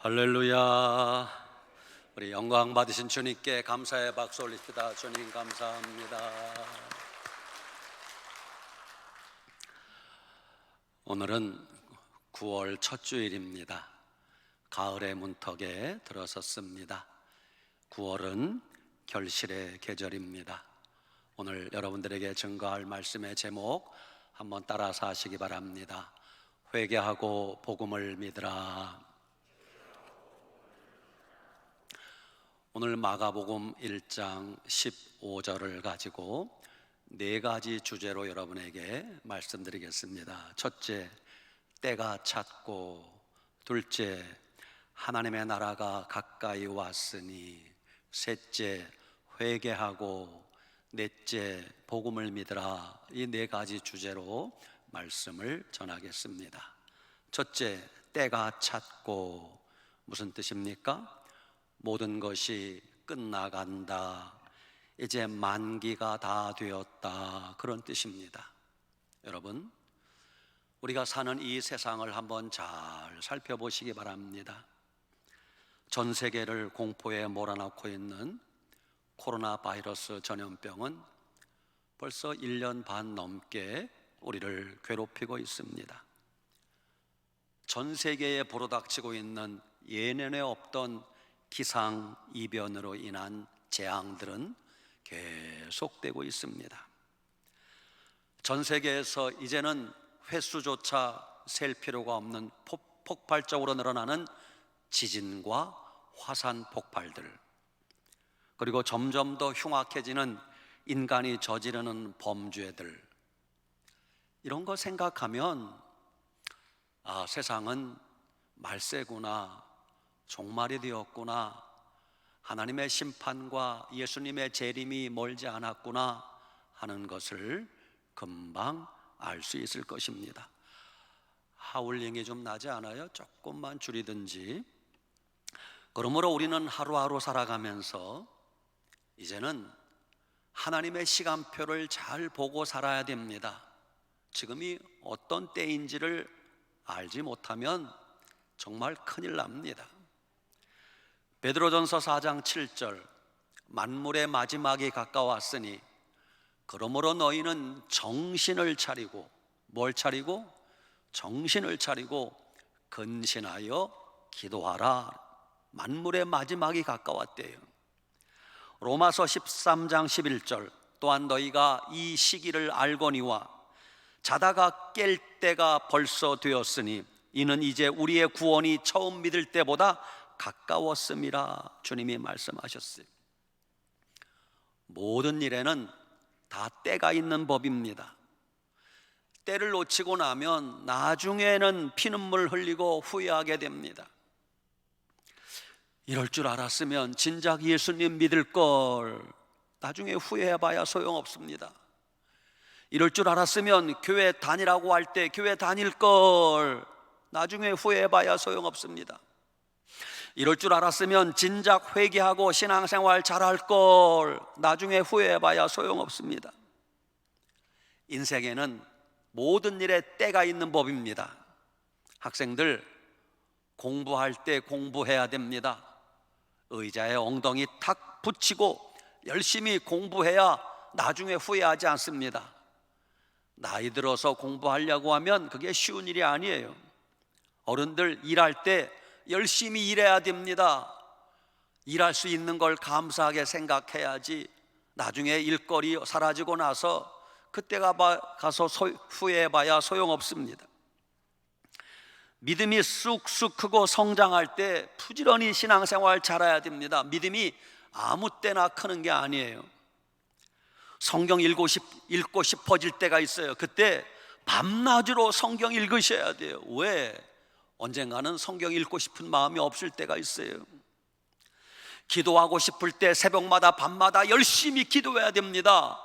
할렐루야. 우리 영광 받으신 주님께 감사의 박수 올립시다. 주님 감사합니다. 오늘은 9월 첫 주일입니다. 가을의 문턱에 들어섰습니다. 9월은 결실의 계절입니다. 오늘 여러분들에게 증거할 말씀의 제목 한번 따라서 하시기 바랍니다. 회개하고 복음을 믿으라. 오늘 마가복음 1장 15절을 가지고 네 가지 주제로 여러분에게 말씀드리겠습니다. 첫째, 때가 찼고. 둘째, 하나님의 나라가 가까이 왔으니. 셋째, 회개하고. 넷째, 복음을 믿으라. 이 네 가지 주제로 말씀을 전하겠습니다. 첫째, 때가 찼고. 무슨 뜻입니까? 모든 것이 끝나간다, 이제 만기가 다 되었다, 그런 뜻입니다. 여러분, 우리가 사는 이 세상을 한번 잘 살펴보시기 바랍니다. 전 세계를 공포에 몰아넣고 있는 코로나 바이러스 전염병은 벌써 1년 반 넘게 우리를 괴롭히고 있습니다. 전 세계에 불어닥치고 있는 예년에 없던 기상이변으로 인한 재앙들은 계속되고 있습니다. 전 세계에서 이제는 횟수조차 셀 필요가 없는 폭발적으로 늘어나는 지진과 화산 폭발들, 그리고 점점 더 흉악해지는 인간이 저지르는 범죄들, 이런 거 생각하면 세상은 말세구나, 종말이 되었구나, 하나님의 심판과 예수님의 재림이 멀지 않았구나 하는 것을 금방 알 수 있을 것입니다. 하울링이 좀 나지 않아요? 조금만 줄이든지. 그러므로 우리는 하루하루 살아가면서 이제는 하나님의 시간표를 잘 보고 살아야 됩니다. 지금이 어떤 때인지를 알지 못하면 정말 큰일 납니다. 베드로전서 4장 7절, 만물의 마지막이 가까웠으니 그러므로 너희는 정신을 차리고, 뭘 차리고? 정신을 차리고 근신하여 기도하라. 만물의 마지막이 가까웠대요. 로마서 13장 11절, 또한 너희가 이 시기를 알거니와 자다가 깰 때가 벌써 되었으니 이는 이제 우리의 구원이 처음 믿을 때보다 가까웠음이라. 주님이 말씀하셨어요. 모든 일에는 다 때가 있는 법입니다. 때를 놓치고 나면 나중에는 피눈물 흘리고 후회하게 됩니다. 이럴 줄 알았으면 진작 예수님 믿을 걸. 나중에 후회해봐야 소용없습니다. 이럴 줄 알았으면 교회 다니라고 할 때 교회 다닐 걸. 나중에 후회해봐야 소용없습니다. 이럴 줄 알았으면 진작 회개하고 신앙생활 잘할 걸. 나중에 후회해봐야 소용없습니다. 인생에는 모든 일에 때가 있는 법입니다. 학생들, 공부할 때 공부해야 됩니다. 의자에 엉덩이 탁 붙이고 열심히 공부해야 나중에 후회하지 않습니다. 나이 들어서 공부하려고 하면 그게 쉬운 일이 아니에요. 어른들, 일할 때 열심히 일해야 됩니다. 일할 수 있는 걸 감사하게 생각해야지 나중에 일거리 사라지고 나서 그때가 가서 후회해봐야 소용없습니다. 믿음이 쑥쑥 크고 성장할 때 부지런히 신앙생활 잘해야 됩니다. 믿음이 아무 때나 크는 게 아니에요. 성경 읽고 싶어질 때가 있어요. 그때 밤낮으로 성경 읽으셔야 돼요. 왜? 언젠가는 성경 읽고 싶은 마음이 없을 때가 있어요. 기도하고 싶을 때 새벽마다 밤마다 열심히 기도해야 됩니다.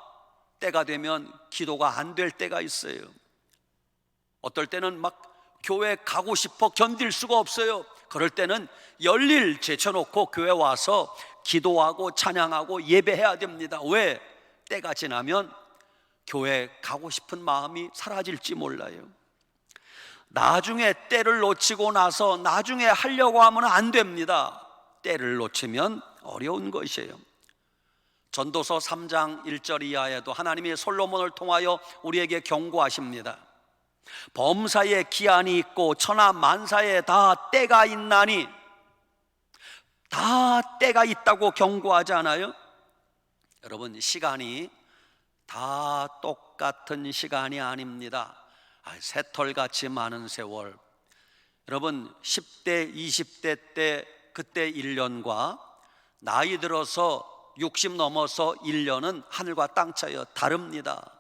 때가 되면 기도가 안 될 때가 있어요. 어떨 때는 막 교회 가고 싶어 견딜 수가 없어요. 그럴 때는 열일 제쳐놓고 교회 와서 기도하고 찬양하고 예배해야 됩니다. 왜? 때가 지나면 교회 가고 싶은 마음이 사라질지 몰라요. 나중에 때를 놓치고 나서 나중에 하려고 하면 안 됩니다. 때를 놓치면 어려운 것이에요. 전도서 3장 1절 이하에도 하나님이 솔로몬을 통하여 우리에게 경고하십니다. 범사에 기한이 있고 천하 만사에 다 때가 있나니, 다 때가 있다고 경고하지 않아요? 여러분, 시간이 다 똑같은 시간이 아닙니다. 새털같이 많은 세월. 여러분, 10대 20대 때 그때 1년과 나이 들어서 60 넘어서 1년은 하늘과 땅 차이가 다릅니다.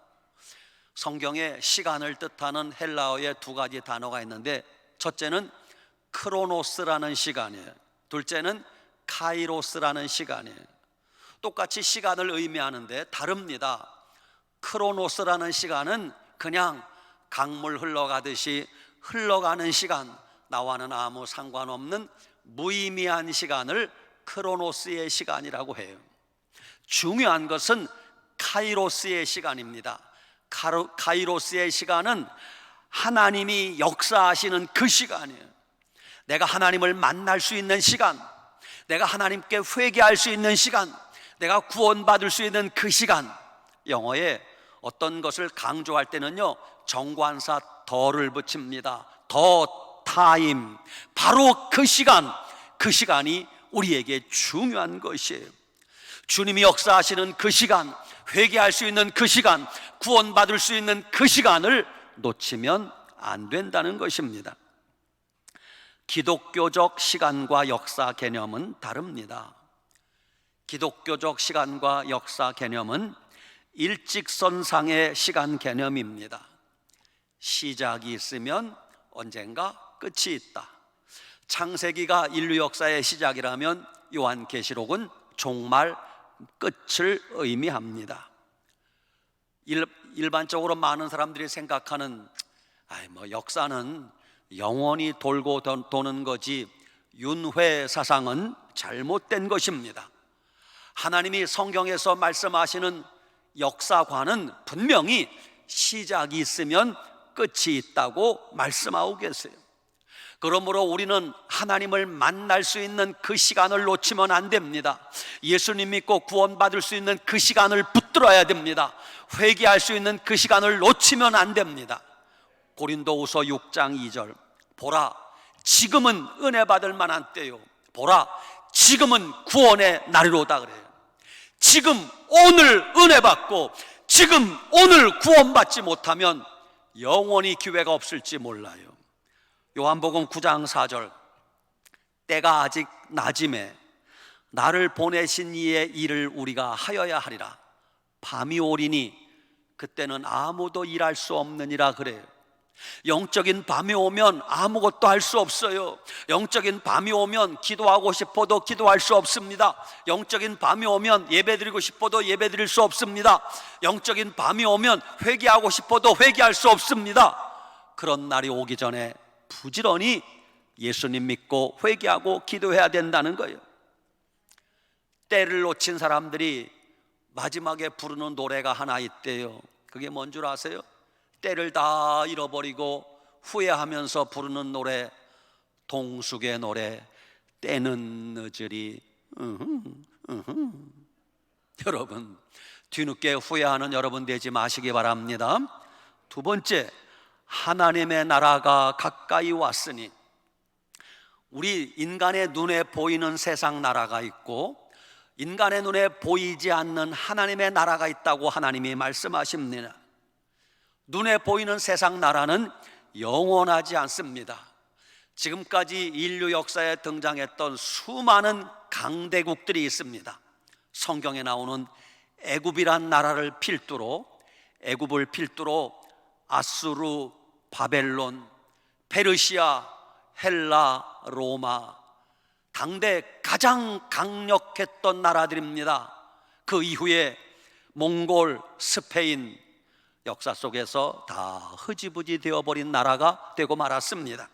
성경에 시간을 뜻하는 헬라어의 두 가지 단어가 있는데, 첫째는 크로노스라는 시간이에요. 둘째는 카이로스라는 시간이에요. 똑같이 시간을 의미하는데 다릅니다. 크로노스라는 시간은 그냥 강물 흘러가듯이 흘러가는 시간, 나와는 아무 상관없는 무의미한 시간을 크로노스의 시간이라고 해요. 중요한 것은 카이로스의 시간입니다. 카이로스의 시간은 하나님이 역사하시는 그 시간이에요. 내가 하나님을 만날 수 있는 시간, 내가 하나님께 회개할 수 있는 시간, 내가 구원받을 수 있는 그 시간. 영어에 어떤 것을 강조할 때는요, 정관사 더를 붙입니다. 더 타임. 바로 그 시간, 그 시간이 우리에게 중요한 것이에요. 주님이 역사하시는 그 시간, 회개할 수 있는 그 시간, 구원받을 수 있는 그 시간을 놓치면 안 된다는 것입니다. 기독교적 시간과 역사 개념은 다릅니다. 기독교적 시간과 역사 개념은 일직선상의 시간 개념입니다. 시작이 있으면 언젠가 끝이 있다. 창세기가 인류 역사의 시작이라면 요한계시록은 종말, 끝을 의미합니다. 일반적으로 많은 사람들이 생각하는 역사는 영원히 돌고 도는 거지, 윤회 사상은 잘못된 것입니다. 하나님이 성경에서 말씀하시는 역사관은 분명히 시작이 있으면 끝이 있다고 말씀하고 계세요. 그러므로 우리는 하나님을 만날 수 있는 그 시간을 놓치면 안 됩니다. 예수님 믿고 구원받을 수 있는 그 시간을 붙들어야 됩니다. 회개할 수 있는 그 시간을 놓치면 안 됩니다. 고린도후서 6장 2절, 보라, 지금은 은혜 받을 만한 때요, 보라, 지금은 구원의 날이로다 그래요. 지금 오늘 은혜 받고 지금 오늘 구원받지 못하면 영원히 기회가 없을지 몰라요. 요한복음 9장 4절, 때가 아직 낮음에 나를 보내신 이의 일을 우리가 하여야 하리라. 밤이 오리니 그때는 아무도 일할 수 없느니라 그래요. 영적인 밤이 오면 아무것도 할 수 없어요. 영적인 밤이 오면 기도하고 싶어도 기도할 수 없습니다. 영적인 밤이 오면 예배드리고 싶어도 예배드릴 수 없습니다. 영적인 밤이 오면 회개하고 싶어도 회개할 수 없습니다. 그런 날이 오기 전에 부지런히 예수님 믿고 회개하고 기도해야 된다는 거예요. 때를 놓친 사람들이 마지막에 부르는 노래가 하나 있대요. 그게 뭔 줄 아세요? 때를 다 잃어버리고 후회하면서 부르는 노래, 동숙의 노래, 때는 늦으리. 여러분, 뒤늦게 후회하는 여러분 되지 마시기 바랍니다. 두 번째, 하나님의 나라가 가까이 왔으니. 우리 인간의 눈에 보이는 세상 나라가 있고 인간의 눈에 보이지 않는 하나님의 나라가 있다고 하나님이 말씀하십니다. 눈에 보이는 세상 나라는 영원하지 않습니다. 지금까지 인류 역사에 등장했던 수많은 강대국들이 있습니다. 성경에 나오는 애굽이란 나라를 필두로, 애굽을 필두로 아수르, 바벨론, 페르시아, 헬라, 로마, 당대 가장 강력했던 나라들입니다. 그 이후에 몽골, 스페인, 역사 속에서 다 흐지부지 되어버린 나라가 되고 말았습니다.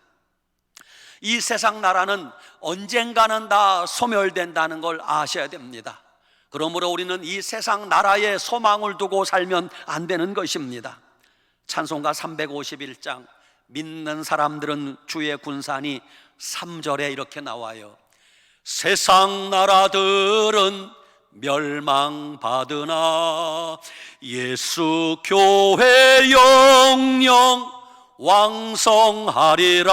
이 세상 나라는 언젠가는 다 소멸된다는 걸 아셔야 됩니다. 그러므로 우리는 이 세상 나라에 소망을 두고 살면 안 되는 것입니다. 찬송가 351장, 믿는 사람들은 주의 군사니 3절에 이렇게 나와요. 세상 나라들은 멸망받으나 예수 교회 영영 왕성하리라.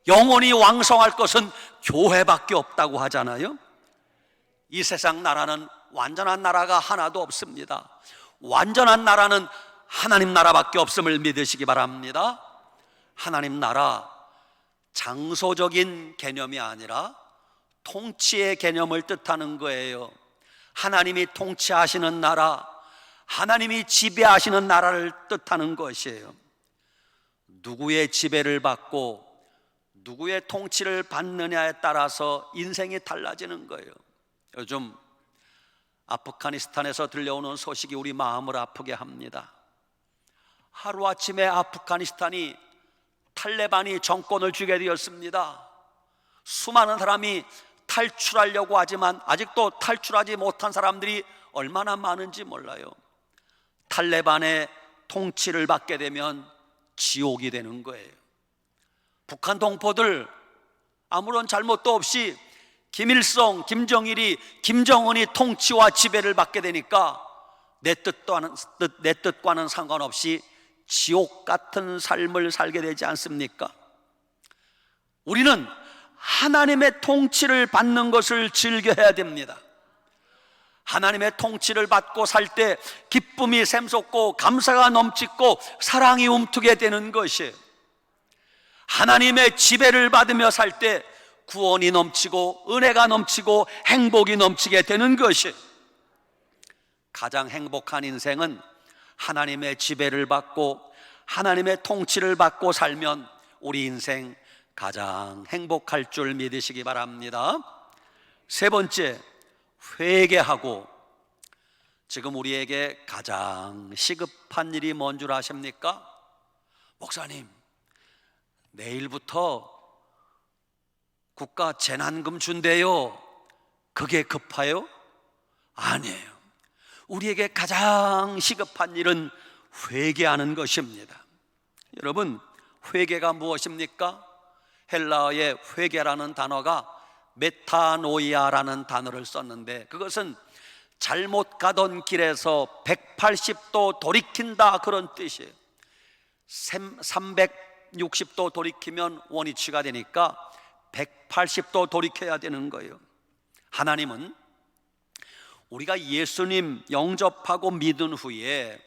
영원히 왕성할 것은 교회밖에 없다고 하잖아요. 이 세상 나라는 완전한 나라가 하나도 없습니다. 완전한 나라는 하나님 나라밖에 없음을 믿으시기 바랍니다. 하나님 나라, 장소적인 개념이 아니라 통치의 개념을 뜻하는 거예요. 하나님이 통치하시는 나라, 하나님이 지배하시는 나라를 뜻하는 것이에요. 누구의 지배를 받고 누구의 통치를 받느냐에 따라서 인생이 달라지는 거예요. 요즘 아프가니스탄에서 들려오는 소식이 우리 마음을 아프게 합니다. 하루아침에 아프가니스탄이 탈레반이 정권을 쥐게 되었습니다. 수많은 사람이 탈출하려고 하지만 아직도 탈출하지 못한 사람들이 얼마나 많은지 몰라요. 탈레반의 통치를 받게 되면 지옥이 되는 거예요. 북한 동포들 아무런 잘못도 없이 김일성, 김정일이, 김정은이 통치와 지배를 받게 되니까 내 뜻과는 상관없이 지옥 같은 삶을 살게 되지 않습니까? 우리는 하나님의 통치를 받는 것을 즐겨야 됩니다. 하나님의 통치를 받고 살 때 기쁨이 샘솟고 감사가 넘치고 사랑이 움트게 되는 것이에요. 하나님의 지배를 받으며 살 때 구원이 넘치고 은혜가 넘치고 행복이 넘치게 되는 것이에요. 가장 행복한 인생은 하나님의 지배를 받고 하나님의 통치를 받고 살면 우리 인생 가장 행복할 줄 믿으시기 바랍니다. 세 번째, 회개하고. 지금 우리에게 가장 시급한 일이 뭔 줄 아십니까? 목사님, 내일부터 국가 재난금 준대요. 그게 급해요? 아니에요. 우리에게 가장 시급한 일은 회개하는 것입니다. 여러분, 회개가 무엇입니까? 헬라어의 회개라는 단어가 메타노이아라는 단어를 썼는데 그것은 잘못 가던 길에서 180도 돌이킨다, 그런 뜻이에요. 360도 돌이키면 원위치가 되니까 180도 돌이켜야 되는 거예요. 하나님은 우리가 예수님 영접하고 믿은 후에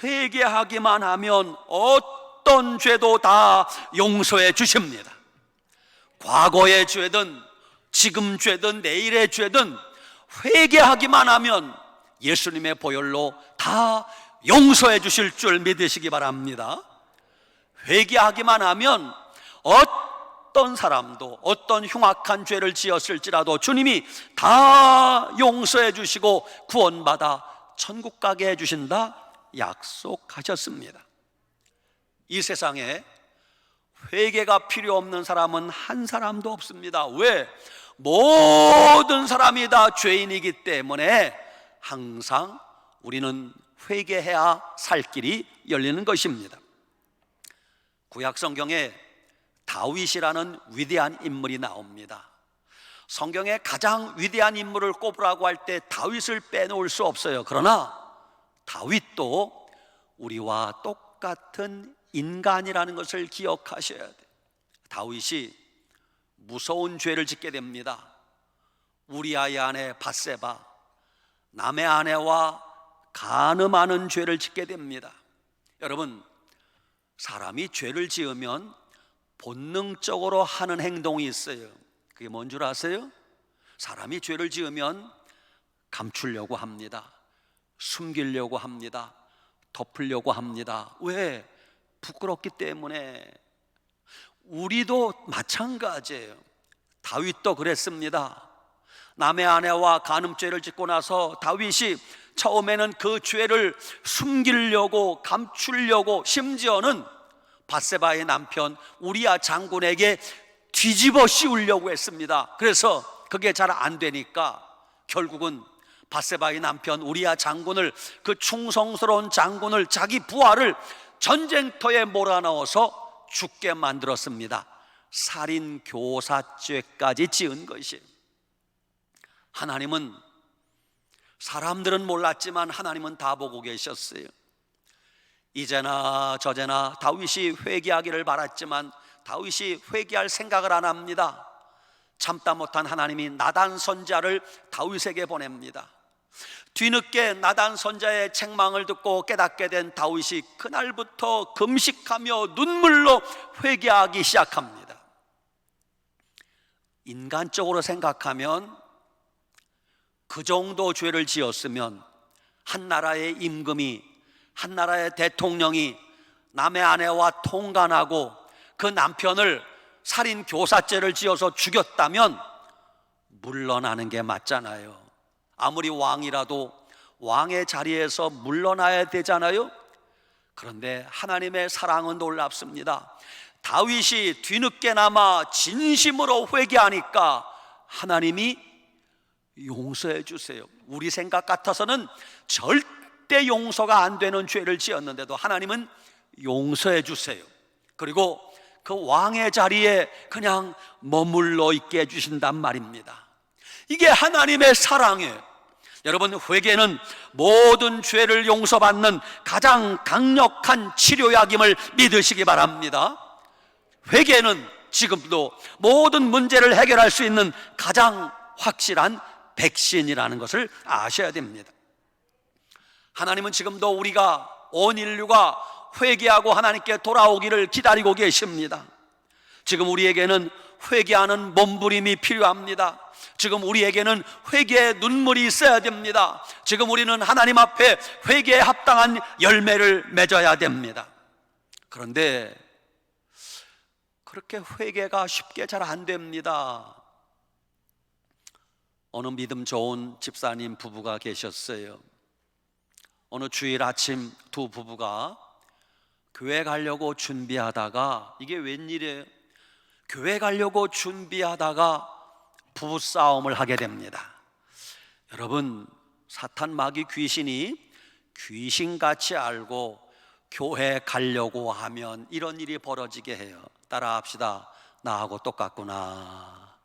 회개하기만 하면 어떤 죄도 다 용서해 주십니다. 과거의 죄든 지금 죄든 내일의 죄든 회개하기만 하면 예수님의 보혈로 다 용서해 주실 줄 믿으시기 바랍니다. 회개하기만 하면 어떤 사람도 어떤 흉악한 죄를 지었을지라도 주님이 다 용서해 주시고 구원받아 천국 가게 해 주신다 약속하셨습니다. 이 세상에 회개가 필요 없는 사람은 한 사람도 없습니다. 왜? 모든 사람이 다 죄인이기 때문에 항상 우리는 회개해야 살 길이 열리는 것입니다. 구약 성경에 다윗이라는 위대한 인물이 나옵니다. 성경에 가장 위대한 인물을 꼽으라고 할 때 다윗을 빼놓을 수 없어요. 그러나 다윗도 우리와 똑같은 인간이라는 것을 기억하셔야 돼요. 다윗이 무서운 죄를 짓게 됩니다. 우리아의 아내 밧세바, 남의 아내와 간음하는 죄를 짓게 됩니다. 여러분, 사람이 죄를 지으면 본능적으로 하는 행동이 있어요. 그게 뭔 줄 아세요? 사람이 죄를 지으면 감추려고 합니다. 숨기려고 합니다. 덮으려고 합니다. 왜? 부끄럽기 때문에. 우리도 마찬가지예요. 다윗도 그랬습니다. 남의 아내와 간음죄를 짓고 나서 다윗이 처음에는 그 죄를 숨기려고 감추려고 심지어는 밧세바의 남편 우리아 장군에게 뒤집어 씌우려고 했습니다. 그래서 그게 잘 안 되니까 결국은 밧세바의 남편 우리아 장군을, 그 충성스러운 장군을, 자기 부하를 전쟁터에 몰아넣어서 죽게 만들었습니다. 살인 교사죄까지 지은 것이에요. 하나님은, 사람들은 몰랐지만 하나님은 다 보고 계셨어요. 이제나 저제나 다윗이 회개하기를 바랐지만 다윗이 회개할 생각을 안 합니다. 참다 못한 하나님이 나단 선지자를 다윗에게 보냅니다. 뒤늦게 나단 선지자의 책망을 듣고 깨닫게 된 다윗이 그날부터 금식하며 눈물로 회개하기 시작합니다. 인간적으로 생각하면 그 정도 죄를 지었으면 한 나라의 임금이, 한 나라의 대통령이 남의 아내와 통간하고 그 남편을 살인 교사죄를 지어서 죽였다면 물러나는 게 맞잖아요. 아무리 왕이라도 왕의 자리에서 물러나야 되잖아요. 그런데 하나님의 사랑은 놀랍습니다. 다윗이 뒤늦게나마 진심으로 회개하니까 하나님이 용서해 주세요. 우리 생각 같아서는 절대 용서가 안 되는 죄를 지었는데도 하나님은 용서해 주세요. 그리고 그 왕의 자리에 그냥 머물러 있게 해주신단 말입니다. 이게 하나님의 사랑이에요. 여러분, 회개는 모든 죄를 용서받는 가장 강력한 치료약임을 믿으시기 바랍니다. 회개는 지금도 모든 문제를 해결할 수 있는 가장 확실한 백신이라는 것을 아셔야 됩니다. 하나님은 지금도 우리가, 온 인류가 회개하고 하나님께 돌아오기를 기다리고 계십니다. 지금 우리에게는 회개하는 몸부림이 필요합니다. 지금 우리에게는 회개의 눈물이 있어야 됩니다. 지금 우리는 하나님 앞에 회개에 합당한 열매를 맺어야 됩니다. 그런데 그렇게 회개가 쉽게 잘 안 됩니다. 어느 믿음 좋은 집사님 부부가 계셨어요. 어느 주일 아침 두 부부가 교회 가려고 준비하다가, 이게 웬일이에요? 교회 가려고 준비하다가 부부싸움을 하게 됩니다. 여러분, 사탄 마귀 귀신이 귀신같이 알고 교회 가려고 하면 이런 일이 벌어지게 해요. 따라합시다. 나하고 똑같구나.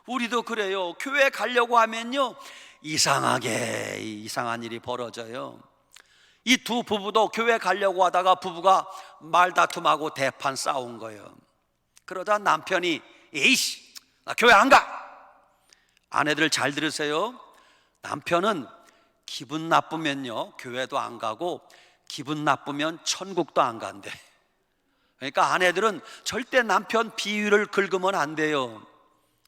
우리도 그래요. 교회 가려고 하면요, 이상하게 이상한 일이 벌어져요. 이 두 부부도 교회 가려고 하다가 부부가 말다툼하고 대판 싸운 거예요. 그러자 남편이, 에이씨, 나 교회 안 가. 아내들 잘 들으세요. 남편은 기분 나쁘면요 교회도 안 가고, 기분 나쁘면 천국도 안 간대. 그러니까 아내들은 절대 남편 비위를 긁으면 안 돼요.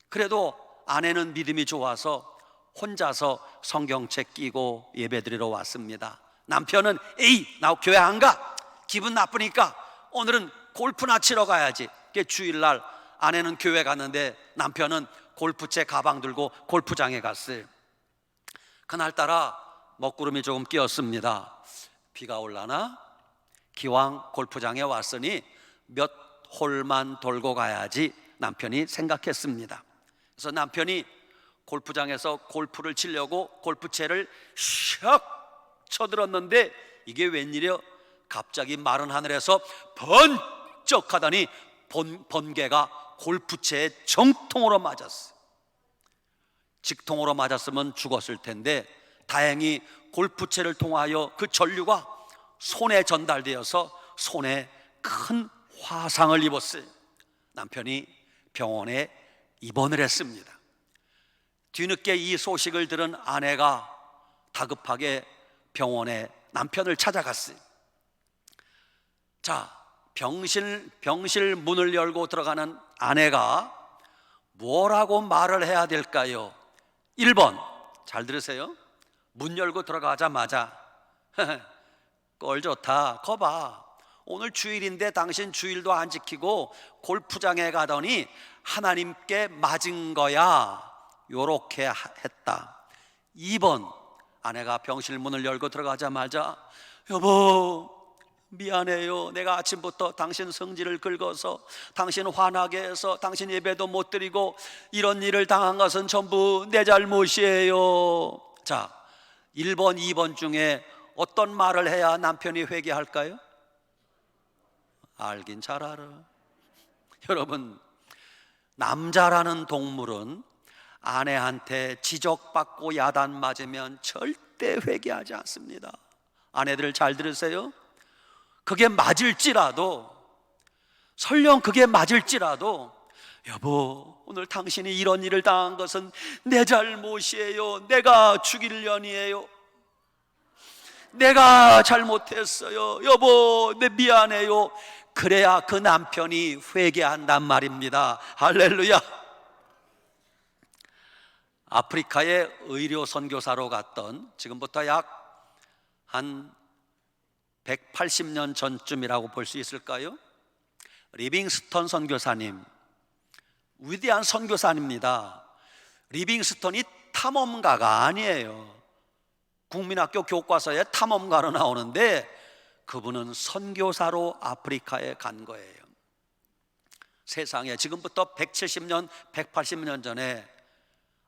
그래도 아내는 믿음이 좋아서 혼자서 성경책 끼고 예배드리러 왔습니다. 남편은, 에이, 나 교회 안 가. 기분 나쁘니까 오늘은 골프나 치러 가야지. 주일날 아내는 교회 갔는데 남편은 골프채 가방 들고 골프장에 갔어요. 그날따라 먹구름이 조금 끼었습니다. 비가 올라나? 기왕 골프장에 왔으니 몇 홀만 돌고 가야지 남편이 생각했습니다. 그래서 남편이 골프장에서 골프를 치려고 골프채를 샥 쳐들었는데 이게 웬일이요? 갑자기 마른 하늘에서 번쩍하더니 번개가 골프채에 정통으로 맞았어요. 직통으로 맞았으면 죽었을 텐데 다행히 골프채를 통하여 그 전류가 손에 전달되어서 손에 큰 화상을 입었어요. 남편이 병원에 입원을 했습니다. 뒤늦게 이 소식을 들은 아내가 다급하게 병원에 남편을 찾아갔어요. 자, 병실 문을 열고 들어가는 아내가 뭐라고 말을 해야 될까요? 1번, 잘 들으세요. 문 열고 들어가자마자 꼴 좋다, 거봐, 오늘 주일인데 당신 주일도 안 지키고 골프장에 가더니 하나님께 맞은 거야, 요렇게 했다. 2번, 아내가 병실 문을 열고 들어가자마자 여보 미안해요, 내가 아침부터 당신 성질을 긁어서 당신 화나게 해서 당신 예배도 못 드리고 이런 일을 당한 것은 전부 내 잘못이에요. 자, 1번, 2번 중에 어떤 말을 해야 남편이 회개할까요? 알긴 잘 알아. 여러분, 남자라는 동물은 아내한테 지적받고 야단 맞으면 절대 회개하지 않습니다. 아내들 잘 들으세요. 그게 맞을지라도, 설령 그게 맞을지라도, 여보, 오늘 당신이 이런 일을 당한 것은 내 잘못이에요. 내가 죽일 년이에요. 내가 잘못했어요. 여보, 내 미안해요. 그래야 그 남편이 회개한단 말입니다. 할렐루야. 아프리카에 의료 선교사로 갔던, 지금부터 약 한 180년 전쯤이라고 볼 수 있을까요? 리빙스턴 선교사님, 위대한 선교사입니다. 리빙스턴이 탐험가가 아니에요. 국민학교 교과서에 탐험가로 나오는데 그분은 선교사로 아프리카에 간 거예요. 세상에 지금부터 170년, 180년 전에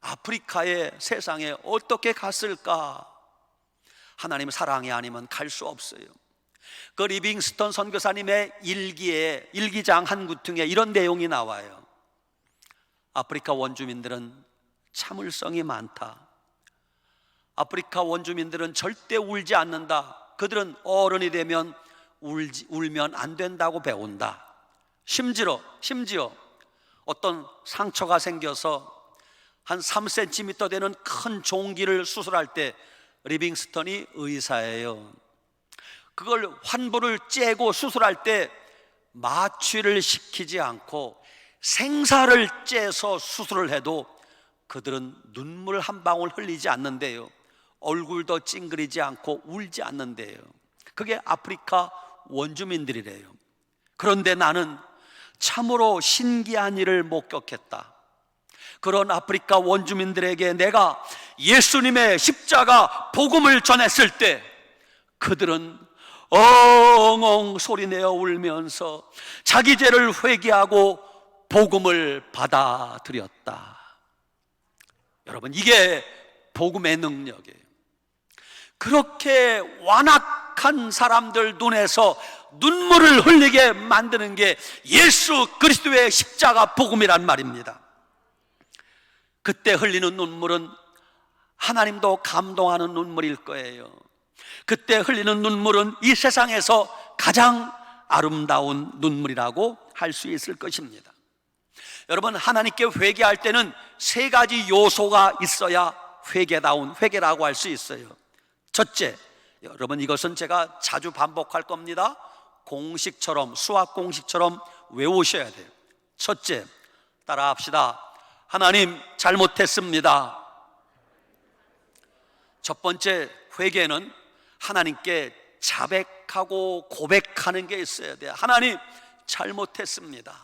아프리카의 세상에 어떻게 갔을까? 하나님 사랑이 아니면 갈 수 없어요. 그 리빙스턴 선교사님의 일기장 한 구퉁에 이런 내용이 나와요. 아프리카 원주민들은 참을성이 많다. 아프리카 원주민들은 절대 울지 않는다. 그들은 어른이 되면 울면 안 된다고 배운다. 심지어 어떤 상처가 생겨서 한 3cm 되는 큰 종기를 수술할 때, 리빙스턴이 의사예요. 그걸 환부를 째고 수술할 때 마취를 시키지 않고 생사를 째서 수술을 해도 그들은 눈물 한 방울 흘리지 않는데요, 얼굴도 찡그리지 않고 울지 않는데요. 그게 아프리카 원주민들이래요. 그런데 나는 참으로 신기한 일을 목격했다. 그런 아프리카 원주민들에게 내가 예수님의 십자가 복음을 전했을 때 그들은 엉엉 소리내어 울면서 자기 죄를 회개하고 복음을 받아들였다. 여러분, 이게 복음의 능력이에요. 그렇게 완악한 사람들 눈에서 눈물을 흘리게 만드는 게 예수 그리스도의 십자가 복음이란 말입니다. 그때 흘리는 눈물은 하나님도 감동하는 눈물일 거예요. 그때 흘리는 눈물은 이 세상에서 가장 아름다운 눈물이라고 할 수 있을 것입니다. 여러분, 하나님께 회개할 때는 세 가지 요소가 있어야 회개라고 할 수 있어요. 첫째, 여러분, 이것은 제가 자주 반복할 겁니다. 공식처럼, 수학 공식처럼 외우셔야 돼요. 첫째, 따라합시다. 하나님, 잘못했습니다. 첫 번째, 회개는 하나님께 자백하고 고백하는 게 있어야 돼요. 하나님, 잘못했습니다.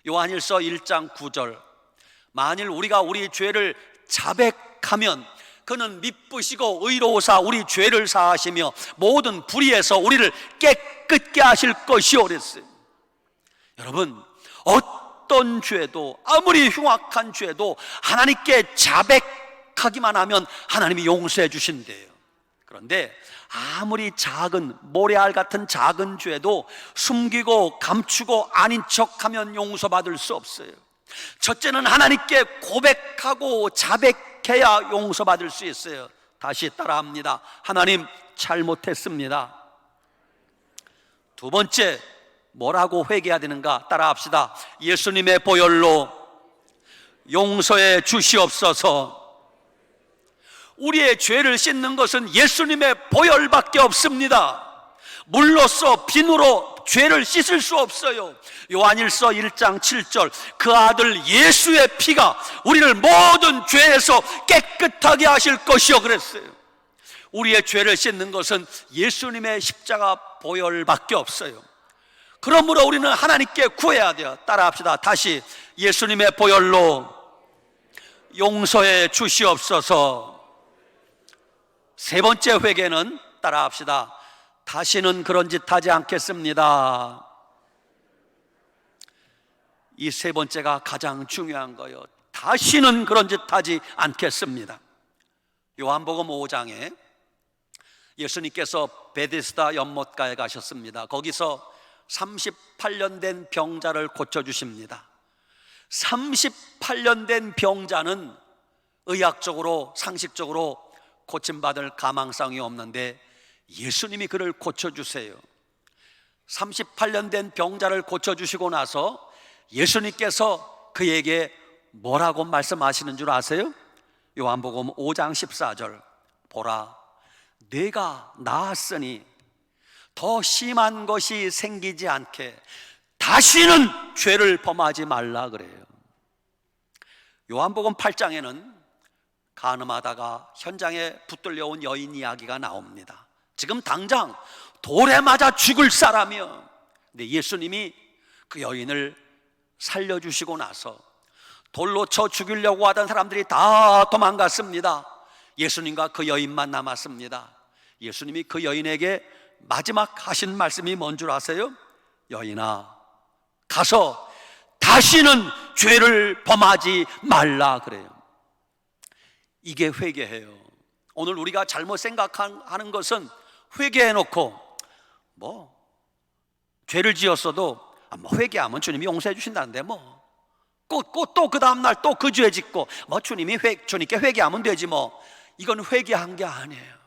요한일서 1장 9절, 만일 우리가 우리 죄를 자백하면 그는 미쁘시고 의로우사 우리 죄를 사하시며 모든 불의에서 우리를 깨끗게 하실 것이요 그랬어요. 여러분, 어떤 죄도, 아무리 흉악한 죄도 하나님께 자백하기만 하면 하나님이 용서해 주신대요. 그런데 아무리 작은 모래알 같은 작은 죄도 숨기고 감추고 아닌 척하면 용서받을 수 없어요. 첫째는 하나님께 고백하고 자백해야 용서받을 수 있어요. 다시 따라합니다. 하나님, 잘못했습니다. 두 번째, 뭐라고 회개해야 되는가? 따라합시다. 예수님의 보혈로 용서해 주시옵소서. 우리의 죄를 씻는 것은 예수님의 보혈밖에 없습니다. 물로써 비누로 죄를 씻을 수 없어요. 요한일서 1장 7절, 그 아들 예수의 피가 우리를 모든 죄에서 깨끗하게 하실 것이요 그랬어요. 우리의 죄를 씻는 것은 예수님의 십자가 보혈밖에 없어요. 그러므로 우리는 하나님께 구해야 돼요. 따라합시다. 다시, 예수님의 보혈로 용서해 주시옵소서. 세 번째 회개는 따라합시다. 다시는 그런 짓 하지 않겠습니다. 이 세 번째가 가장 중요한 거예요. 다시는 그런 짓 하지 않겠습니다. 요한복음 5장에 예수님께서 베데스다 연못가에 가셨습니다. 거기서 38년 된 병자를 고쳐주십니다. 38년 된 병자는 의학적으로 상식적으로 고침받을 가망성이 없는데 예수님이 그를 고쳐주세요. 38년 된 병자를 고쳐주시고 나서 예수님께서 그에게 뭐라고 말씀하시는 줄 아세요? 요한복음 5장 14절, 보라 내가 나았으니 더 심한 것이 생기지 않게 다시는 죄를 범하지 말라 그래요. 요한복음 8장에는 간음하다가 현장에 붙들려온 여인 이야기가 나옵니다. 지금 당장 돌에 맞아 죽을 사람이요. 근데 예수님이 그 여인을 살려주시고 나서 돌로 쳐 죽이려고 하던 사람들이 다 도망갔습니다. 예수님과 그 여인만 남았습니다. 예수님이 그 여인에게 마지막 하신 말씀이 뭔 줄 아세요? 여인아, 가서 다시는 죄를 범하지 말라 그래요. 이게 회개예요. 오늘 우리가 잘못 생각하는 것은 회개해놓고 죄를 지었어도 회개하면 주님이 용서해 주신다는데 또 그 다음날 또 그 죄 짓고 주님께 회개하면 되지 이건 회개한 게 아니에요.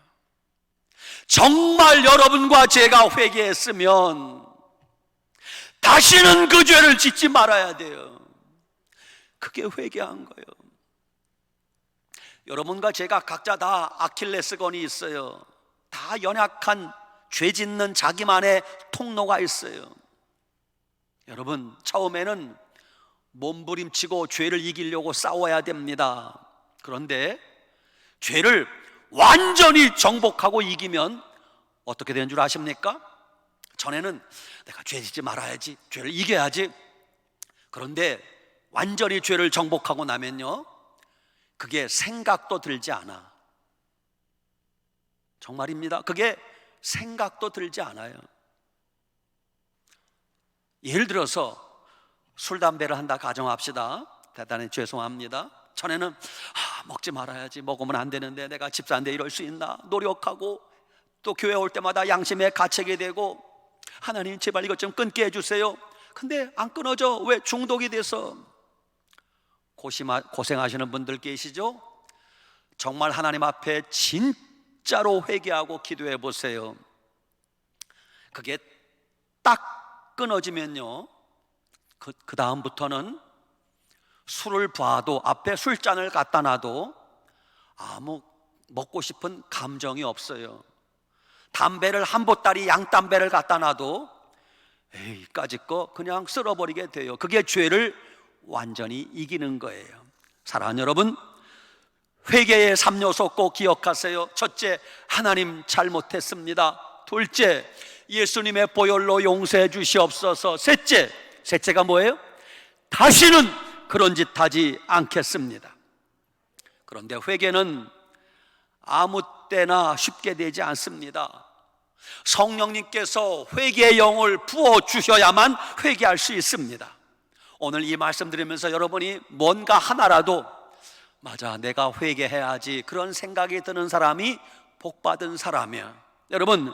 정말 여러분과 제가 회개했으면 다시는 그 죄를 짓지 말아야 돼요. 그게 회개한 거예요. 여러분과 제가 각자 다 아킬레스건이 있어요. 다 연약한 죄 짓는 자기만의 통로가 있어요. 여러분, 처음에는 몸부림치고 죄를 이기려고 싸워야 됩니다. 그런데 죄를 완전히 정복하고 이기면 어떻게 되는 줄 아십니까? 전에는 내가 죄 짓지 말아야지, 죄를 이겨야지. 그런데 완전히 죄를 정복하고 나면요, 그게 생각도 들지 않아. 정말입니다. 그게 생각도 들지 않아요. 예를 들어서 술, 담배를 한다 가정합시다. 대단히 죄송합니다. 전에는 먹지 말아야지, 먹으면 안 되는데 내가 집사인데 이럴 수 있나 노력하고, 또 교회 올 때마다 양심에 갇히게 되고, 하나님 제발 이것 좀 끊게 해주세요. 근데 안 끊어져. 왜? 중독이 돼서. 고생하시는 분들 계시죠? 정말 하나님 앞에 진짜로 회개하고 기도해 보세요. 그게 딱 끊어지면요, 그 다음부터는 술을 봐도, 앞에 술잔을 갖다 놔도 아무 먹고 싶은 감정이 없어요. 담배를 한 보따리 양담배를 갖다 놔도 까짓 거 그냥 쓸어버리게 돼요. 그게 죄를 완전히 이기는 거예요. 사랑하는 여러분, 회개의 3요소 꼭 기억하세요. 첫째, 하나님 잘못했습니다. 둘째, 예수님의 보혈로 용서해 주시옵소서. 셋째가 뭐예요? 다시는 그런 짓 하지 않겠습니다. 그런데 회개는 아무 때나 쉽게 되지 않습니다. 성령님께서 회개의 영을 부어주셔야만 회개할 수 있습니다. 오늘 이 말씀 드리면서 여러분이 뭔가 하나라도 맞아, 내가 회개해야지, 그런 생각이 드는 사람이 복받은 사람이야. 여러분,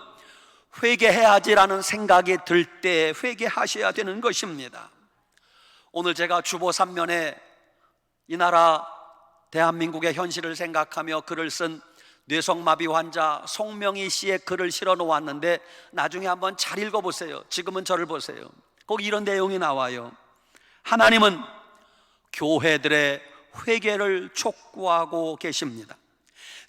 회개해야지라는 생각이 들 때 회개하셔야 되는 것입니다. 오늘 제가 주보 3면에 이 나라 대한민국의 현실을 생각하며 글을 쓴 뇌성마비 환자 송명희 씨의 글을 실어 놓았는데, 나중에 한번 잘 읽어보세요. 지금은 저를 보세요. 거기 이런 내용이 나와요. 하나님은 교회들의 회개를 촉구하고 계십니다.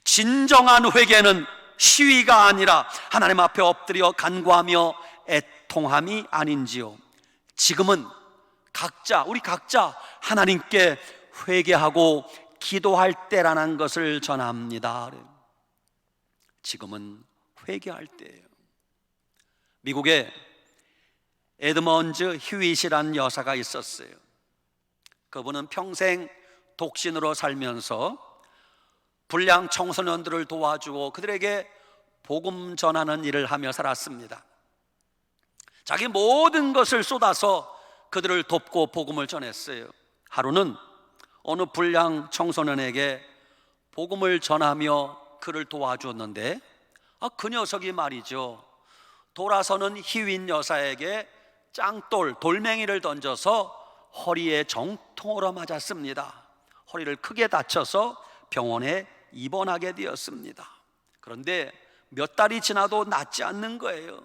진정한 회개는 시위가 아니라 하나님 앞에 엎드려 간구하며 애통함이 아닌지요. 지금은 우리 각자 하나님께 회개하고 기도할 때라는 것을 전합니다. 지금은 회개할 때예요. 미국에 에드먼즈 휴잇이라는 여사가 있었어요. 그분은 평생 독신으로 살면서 불량 청소년들을 도와주고 그들에게 복음 전하는 일을 하며 살았습니다. 자기 모든 것을 쏟아서 그들을 돕고 복음을 전했어요. 하루는 어느 불량 청소년에게 복음을 전하며 그를 도와주었는데, 그 녀석이 말이죠, 돌아서는 희윈 여사에게 짱돌, 돌멩이를 던져서 허리에 정통으로 맞았습니다. 허리를 크게 다쳐서 병원에 입원하게 되었습니다. 그런데 몇 달이 지나도 낫지 않는 거예요.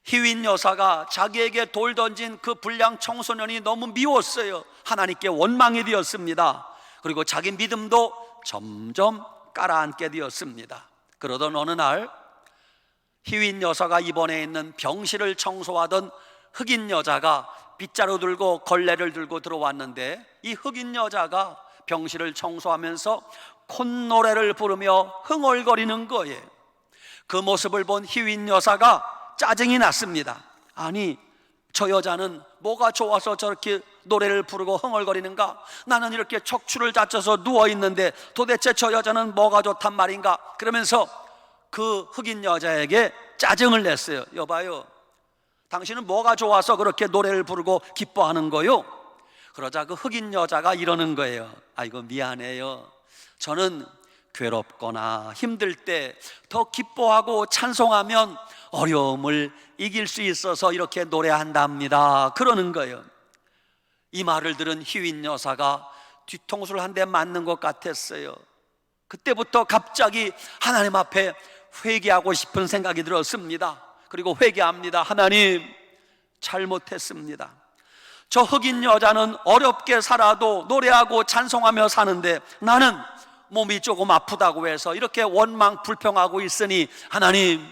희윈 여사가 자기에게 돌 던진 그 불량 청소년이 너무 미웠어요. 하나님께 원망이 되었습니다. 그리고 자기 믿음도 점점 깔아앉게 되었습니다. 그러던 어느 날 희윈 여사가 입원해 있는 병실을 청소하던 흑인 여자가 빗자루 들고 걸레를 들고 들어왔는데, 이 흑인 여자가 병실을 청소하면서 콧노래를 부르며 흥얼거리는 거예요. 그 모습을 본 희윈 여사가 짜증이 났습니다. 아니, 저 여자는 뭐가 좋아서 저렇게 노래를 부르고 흥얼거리는가? 나는 이렇게 척추를 다쳐서 누워있는데 도대체 저 여자는 뭐가 좋단 말인가? 그러면서 그 흑인 여자에게 짜증을 냈어요. 여봐요, 당신은 뭐가 좋아서 그렇게 노래를 부르고 기뻐하는 거요? 그러자 그 흑인 여자가 이러는 거예요. 아이고, 미안해요. 저는 괴롭거나 힘들 때 더 기뻐하고 찬송하면 어려움을 이길 수 있어서 이렇게 노래한답니다. 그러는 거예요. 이 말을 들은 희윈 여사가 뒤통수를 한 대 맞는 것 같았어요. 그때부터 갑자기 하나님 앞에 회개하고 싶은 생각이 들었습니다. 그리고 회개합니다. 하나님, 잘못했습니다. 저 흑인 여자는 어렵게 살아도 노래하고 찬송하며 사는데 나는 몸이 조금 아프다고 해서 이렇게 원망 불평하고 있으니 하나님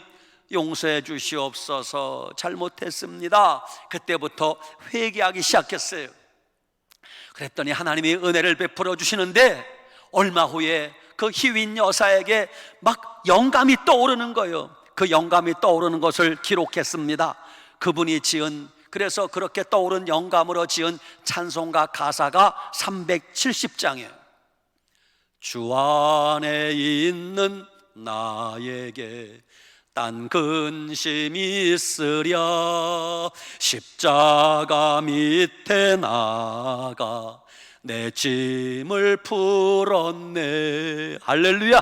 용서해 주시옵소서. 잘못했습니다. 그때부터 회개하기 시작했어요. 그랬더니 하나님이 은혜를 베풀어 주시는데 얼마 후에 그 희윈 여사에게 막 영감이 떠오르는 거예요. 그 영감이 떠오르는 것을 기록했습니다. 그분이 지은, 그래서 그렇게 떠오른 영감으로 지은 찬송가 가사가 370장이에요. 주 안에 있는 나에게 딴 근심이 있으랴 십자가 밑에 나가 내 짐을 풀었네. 할렐루야.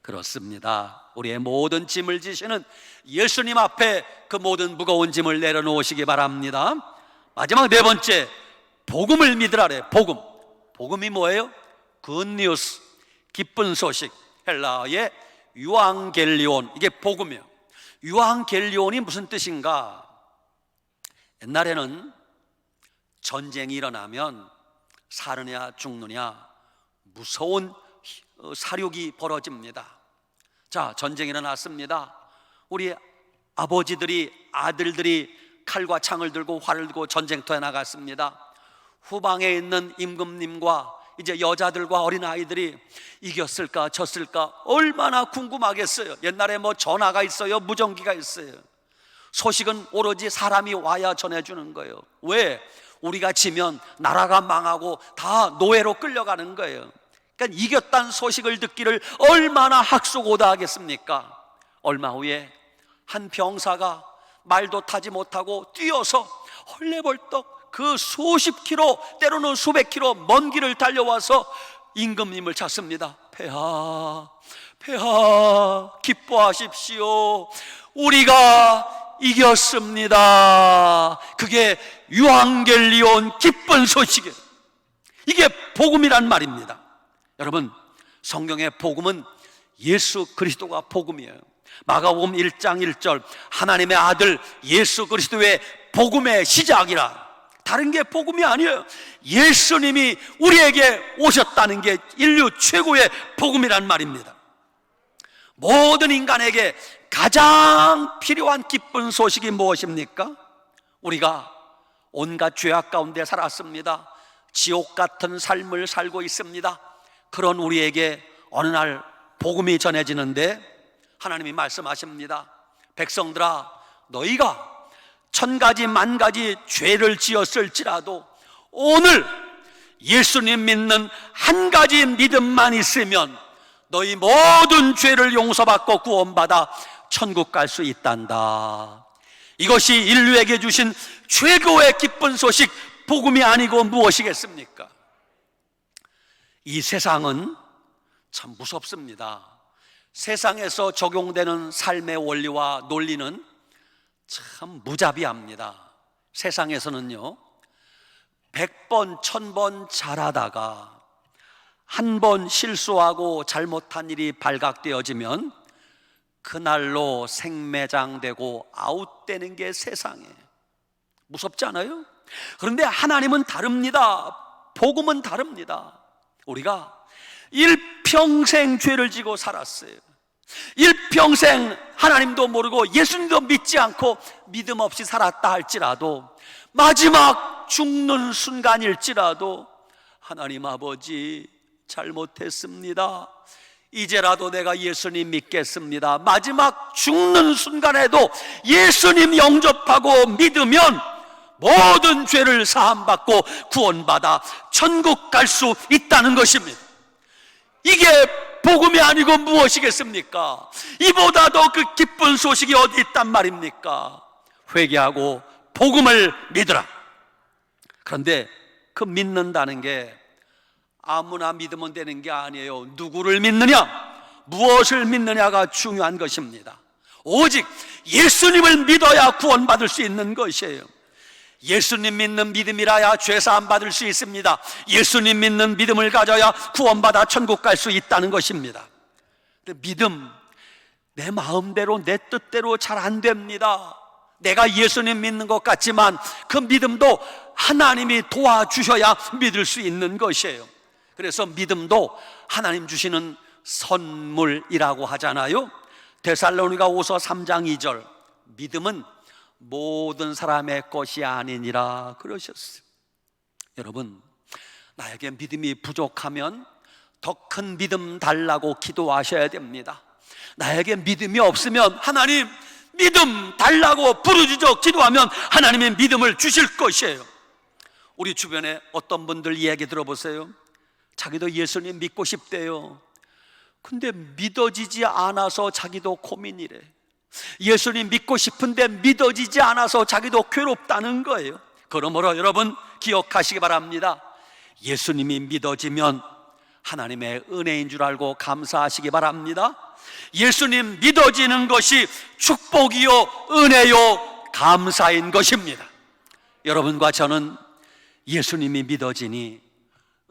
그렇습니다. 우리의 모든 짐을 지시는 예수님 앞에 그 모든 무거운 짐을 내려놓으시기 바랍니다. 마지막 네 번째, 복음을 믿으라래. 복음. 복음이 뭐예요? 굿뉴스, 기쁜 소식. 헬라어의 유앙겔리온, 이게 복음이에요. 유앙겔리온이 무슨 뜻인가? 옛날에는 전쟁이 일어나면 사느냐 죽느냐 무서운 사륙이 벌어집니다. 자, 전쟁이 일어났습니다. 우리 아버지들이, 아들들이 칼과 창을 들고 활을 들고 전쟁터에 나갔습니다. 후방에 있는 임금님과 이제 여자들과 어린아이들이 이겼을까 졌을까 얼마나 궁금하겠어요. 옛날에 뭐 전화가 있어요? 무전기가 있어요? 소식은 오로지 사람이 와야 전해주는 거예요. 왜? 우리가 지면 나라가 망하고 다 노예로 끌려가는 거예요. 그러니까 이겼다는 소식을 듣기를 얼마나 학수고대하겠습니까? 얼마 후에 한 병사가 말도 타지 못하고 뛰어서 헐레벌떡 그 수십 킬로, 때로는 수백 킬로 먼 길을 달려와서 임금님을 찾습니다. 폐하, 폐하, 기뻐하십시오. 우리가 이겼습니다. 그게 유앙겔리온 기쁜 소식이에요. 이게 복음이란 말입니다. 여러분, 성경의 복음은 예수 그리스도가 복음이에요. 마가복음 1장 1절 하나님의 아들 예수 그리스도의 복음의 시작이라. 다른 게 복음이 아니에요. 예수님이 우리에게 오셨다는 게 인류 최고의 복음이란 말입니다. 모든 인간에게 가장 필요한 기쁜 소식이 무엇입니까? 우리가 온갖 죄악 가운데 살았습니다. 지옥 같은 삶을 살고 있습니다. 그런 우리에게 어느 날 복음이 전해지는데 하나님이 말씀하십니다. 백성들아, 너희가 1000가지 만가지 죄를 지었을지라도 오늘 예수님 믿는 한 가지 믿음만 있으면 너희 모든 죄를 용서받고 구원받아 천국 갈 수 있단다. 이것이 인류에게 주신 최고의 기쁜 소식, 복음이 아니고 무엇이겠습니까? 이 세상은 참 무섭습니다. 세상에서 적용되는 삶의 원리와 논리는 참 무자비합니다. 세상에서는요, 100번, 1000번 잘하다가 한 번 실수하고 잘못한 일이 발각되어지면 그날로 생매장되고 아웃되는 게 세상에 무섭지 않아요? 그런데 하나님은 다릅니다. 복음은 다릅니다. 우리가 일평생 죄를 지고 살았어요. 일평생 하나님도 모르고 예수님도 믿지 않고 믿음 없이 살았다 할지라도 마지막 죽는 순간일지라도 하나님 아버지 잘못했습니다. 이제라도 내가 예수님 믿겠습니다. 마지막 죽는 순간에도 예수님 영접하고 믿으면 모든 죄를 사함받고 구원받아 천국 갈 수 있다는 것입니다. 이게 복음이 아니고 무엇이겠습니까? 이보다 더 그 기쁜 소식이 어디 있단 말입니까? 회개하고 복음을 믿으라. 그런데 그 믿는다는 게 아무나 믿으면 되는 게 아니에요. 누구를 믿느냐, 무엇을 믿느냐가 중요한 것입니다. 오직 예수님을 믿어야 구원받을 수 있는 것이에요. 예수님 믿는 믿음이라야 죄사함 받을 수 있습니다. 예수님 믿는 믿음을 가져야 구원받아 천국 갈 수 있다는 것입니다. 근데 믿음, 내 마음대로 내 뜻대로 잘 안 됩니다. 내가 예수님 믿는 것 같지만 그 믿음도 하나님이 도와주셔야 믿을 수 있는 것이에요. 그래서 믿음도 하나님 주시는 선물이라고 하잖아요. 데살로니가후서 3장 2절, 믿음은 모든 사람의 것이 아니니라 그러셨어요. 여러분, 나에게 믿음이 부족하면 더 큰 믿음 달라고 기도하셔야 됩니다. 나에게 믿음이 없으면 하나님 믿음 달라고 부르짖어 기도하면 하나님의 믿음을 주실 것이에요. 우리 주변에 어떤 분들 이야기 들어보세요. 자기도 예수님 믿고 싶대요. 근데 믿어지지 않아서 자기도 고민이래. 예수님 믿고 싶은데 믿어지지 않아서 자기도 괴롭다는 거예요. 그러므로 여러분 기억하시기 바랍니다. 예수님이 믿어지면 하나님의 은혜인 줄 알고 감사하시기 바랍니다. 예수님 믿어지는 것이 축복이요 은혜요 감사인 것입니다. 여러분과 저는 예수님이 믿어지니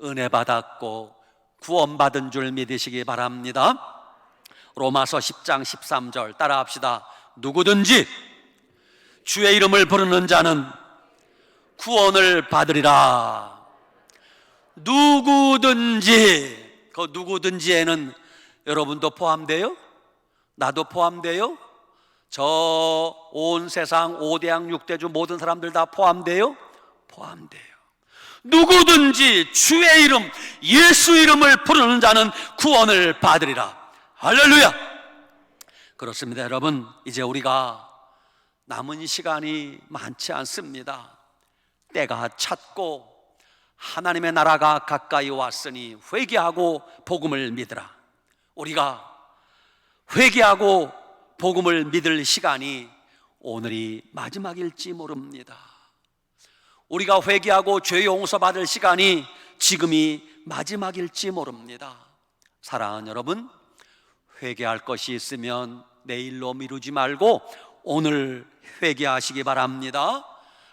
은혜 받았고 구원받은 줄 믿으시기 바랍니다. 로마서 10장 13절 따라합시다. 누구든지 주의 이름을 부르는 자는 구원을 받으리라. 누구든지, 그 누구든지에는 여러분도 포함돼요? 나도 포함돼요? 저 온 세상 5대양 6대주 모든 사람들 다 포함돼요? 포함돼요. 누구든지 주의 이름, 예수 이름을 부르는 자는 구원을 받으리라. 할렐루야! 그렇습니다. 여러분, 이제 우리가 남은 시간이 많지 않습니다. 때가 찼고 하나님의 나라가 가까이 왔으니 회개하고 복음을 믿으라. 우리가 회개하고 복음을 믿을 시간이 오늘이 마지막일지 모릅니다. 우리가 회개하고 죄 용서받을 시간이 지금이 마지막일지 모릅니다. 사랑하는 여러분, 회개할 것이 있으면 내일로 미루지 말고 오늘 회개하시기 바랍니다.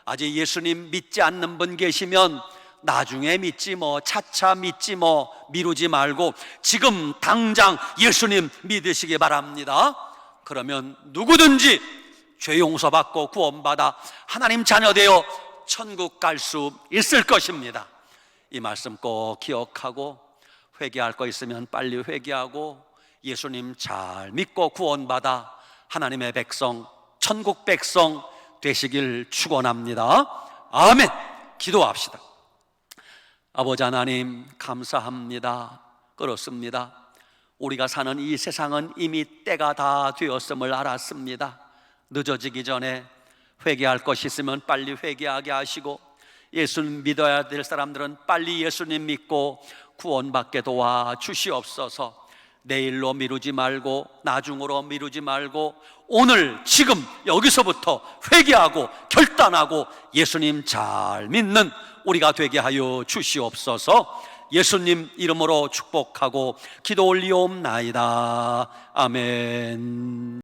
아직 예수님 믿지 않는 분 계시면 나중에 믿지 뭐, 차차 믿지 뭐, 미루지 말고 지금 당장 예수님 믿으시기 바랍니다. 그러면 누구든지 죄 용서받고 구원받아 하나님 자녀 되어 천국 갈 수 있을 것입니다. 이 말씀 꼭 기억하고 회개할 거 있으면 빨리 회개하고 예수님 잘 믿고 구원받아 하나님의 백성, 천국 백성 되시길 축원합니다. 아멘. 기도합시다. 아버지 하나님 감사합니다. 그렇습니다. 우리가 사는 이 세상은 이미 때가 다 되었음을 알았습니다. 늦어지기 전에 회개할 것이 있으면 빨리 회개하게 하시고 예수님 믿어야 될 사람들은 빨리 예수님 믿고 구원받게 도와 주시옵소서. 내일로 미루지 말고 나중으로 미루지 말고 오늘 지금 여기서부터 회개하고 결단하고 예수님 잘 믿는 우리가 되게 하여 주시옵소서. 예수님 이름으로 축복하고 기도 올리옵나이다. 아멘.